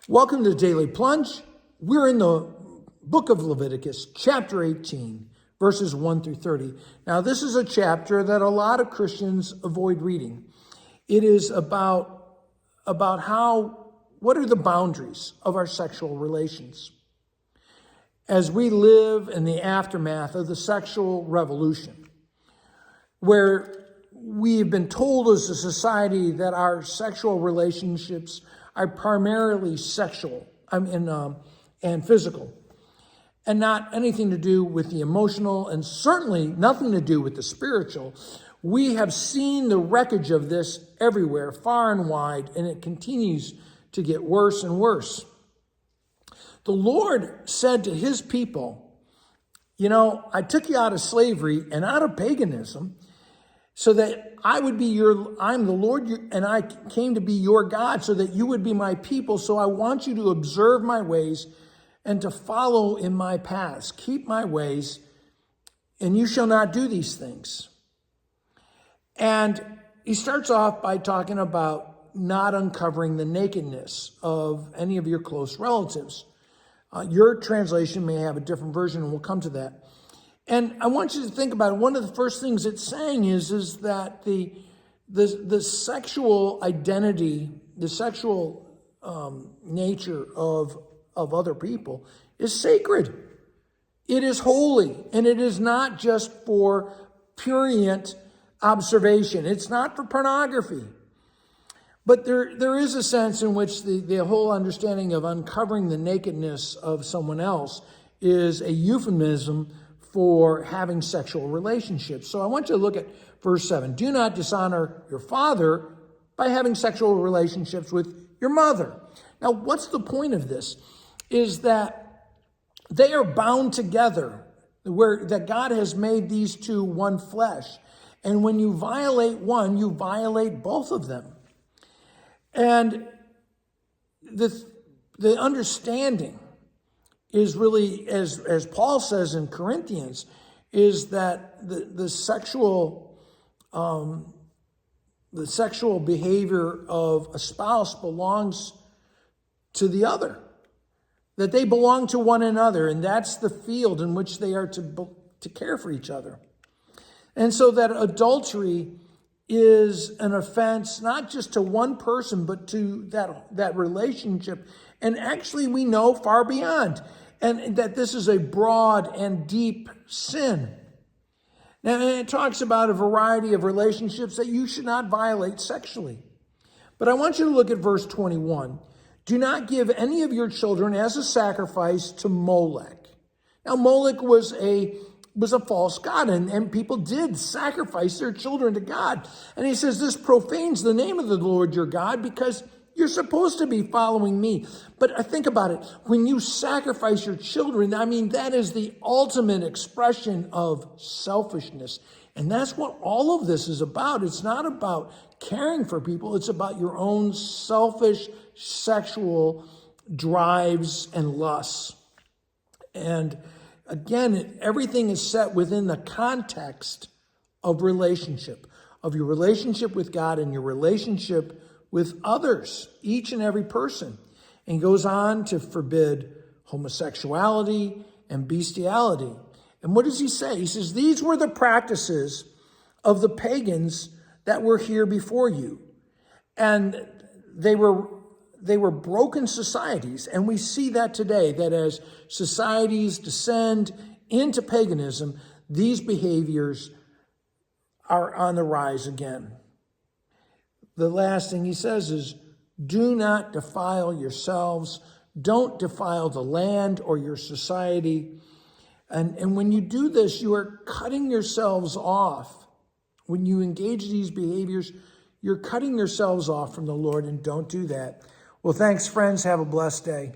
Welcome to Daily Plunge. We're in the book of Leviticus, chapter 18, verses 1 through 30. Now, this is a chapter that a lot of Christians avoid reading. It is about what are the boundaries of our sexual relations as we live in the aftermath of the sexual revolution, where we've been told as a society that our sexual relationships are primarily sexual and physical, and not anything to do with the emotional, and certainly nothing to do with the spiritual. We have seen the wreckage of this everywhere, far and wide, and it continues to get worse and worse. The Lord said to his people, I took you out of slavery and out of paganism so that I'm the Lord, and I came to be your God so that you would be my people. So I want you to observe my ways and to follow in my paths. Keep my ways, and you shall not do these things. And he starts off by talking about not uncovering the nakedness of any of your close relatives. Your translation may have a different version, and we'll come to that. And I want you to think about it. One of the first things it's saying is that the sexual identity, the sexual nature of other people is sacred. It is holy, and it is not just for prurient observation. It's not for pornography. But there is a sense in which the whole understanding of uncovering the nakedness of someone else is a euphemism for having sexual relationships. So I want you to look at verse 7. Do not dishonor your father by having sexual relationships with your mother. Now, what's the point of this? Is that they are bound together, that God has made these two one flesh. And when you violate one, you violate both of them. And the understanding is really, as Paul says in Corinthians, is that the sexual behavior of a spouse belongs to the other, that they belong to one another, and that's the field in which they are to care for each other. And so that adultery is an offense not just to one person, but to that relationship. And actually, we know far beyond, and that this is a broad and deep sin. Now, it talks about a variety of relationships that you should not violate sexually. But I want you to look at verse 21. Do not give any of your children as a sacrifice to Molech. Now, Molech was a false god, and people did sacrifice their children to God. And he says, this profanes the name of the Lord your God, because you're supposed to be following me. But think about it. When you sacrifice your children, that is the ultimate expression of selfishness. And that's what all of this is about. It's not about caring for people. It's about your own selfish sexual drives and lusts. And again, everything is set within the context of relationship, of your relationship with God and your relationship with others, each and every person. And goes on to forbid homosexuality and bestiality. And what does he say? He says, these were the practices of the pagans that were here before you. And they were broken societies. And we see that today, that as societies descend into paganism, these behaviors are on the rise again. The last thing he says is, do not defile yourselves. Don't defile the land or your society. And when you do this, you are cutting yourselves off. When you engage these behaviors, you're cutting yourselves off from the Lord, and don't do that. Well, thanks, friends. Have a blessed day.